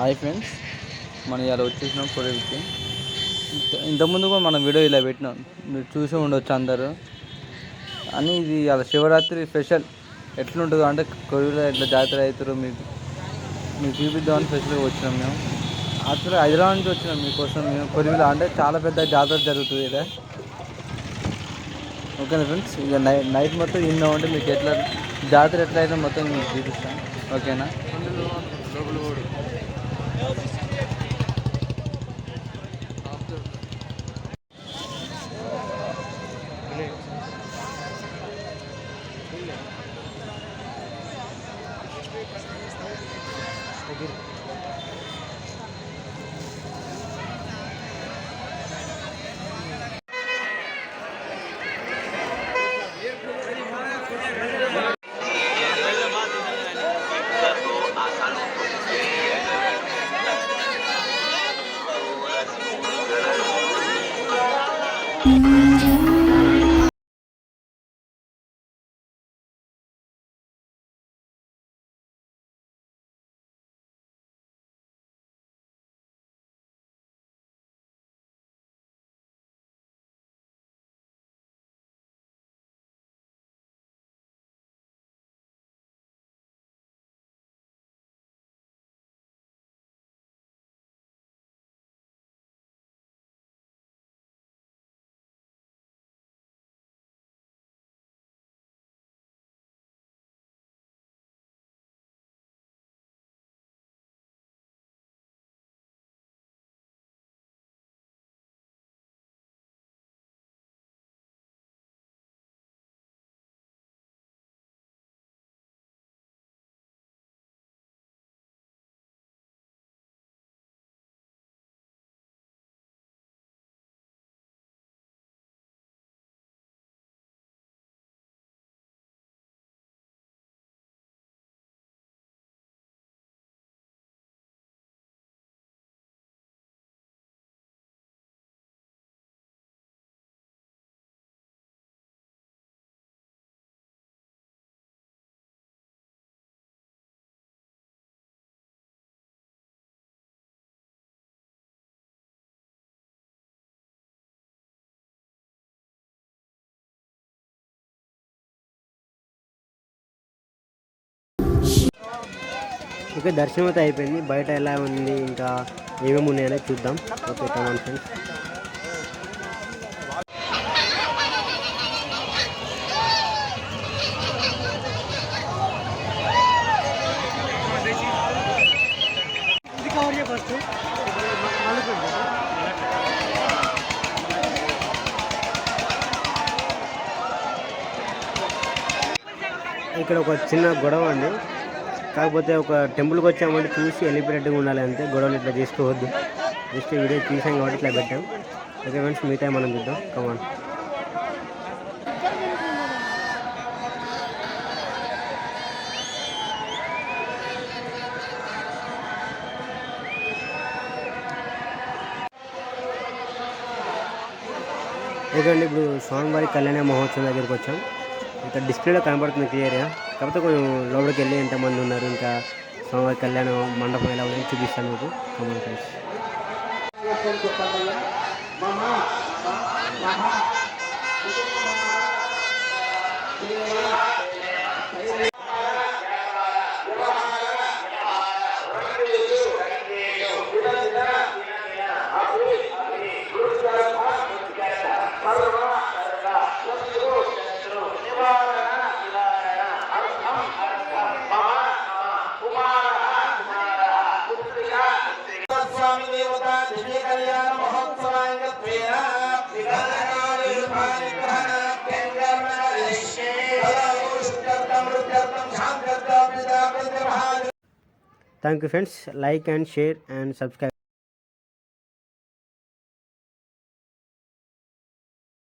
Hi friends, మనం ఇలా వచ్చేసినాం కొడవికి. ఇంతకుముందు కూడా మనం వీడియో ఇలా పెట్టినాం, మీరు చూసి ఉండొచ్చు అందరూ. అని ఇది అలా శివరాత్రి స్పెషల్ ఎట్లుంటుందో అంటే కొడవిలో ఎట్లా జాతర అవుతారో మీకు చూపిద్దామని స్పెషల్గా వచ్చినాం మేము. అసలు హైదరాబాద్ నుంచి వచ్చినాం మీకోసం. మేము కొడవిలో అంటే చాలా పెద్ద జాతర జరుగుతుంది ఇక్కడ. ఓకేనా ఫ్రెండ్స్, ఇక నైట్ మొత్తం ఇన్నా ఉంటే మీకు ఎట్లా జాతర ఎట్లా అయితే మొత్తం మీకు చూపిస్తాను. ఓకేనా. ఓకే, దర్శనం అయితే అయిపోయింది. బయట ఎలా ఉంది, ఇంకా ఏమేమి ఉన్నాయని చూద్దాం. Okay, come on friends. ఇక్కడ ఒక చిన్న గొడవ అండి. కాకపోతే ఒక టెంపుల్కి వచ్చామంటే చూసి వెళ్ళిపోయేట్టుగా ఉండాలి, అంతే. గొడవలు ఇట్లా చేసుకోవద్దు. జస్ట్ వీడియో తీసాం కాబట్టి ఇట్లా పెట్టాం. ఓకే ఫ్రెండ్స్, మిగతా మనం చూద్దాం. కమాన్. ఓకే అండి, ఇప్పుడు స్వామివారి కళ్యాణ మహోత్సవం దగ్గరికి వచ్చాం. ఇక్కడ డిస్ప్లేలో కనబడుతుంది క్లియర్గా. కాకపోతే కొంచెం లోపలికి వెళ్ళి ఎంతమంది ఉన్నారు, ఇంకా స్వామివారి కళ్యాణ మండపం ఎలా ఉందని చూపిస్తాను మీకు. Come on friends. Thank you friends. Like and share and subscribe.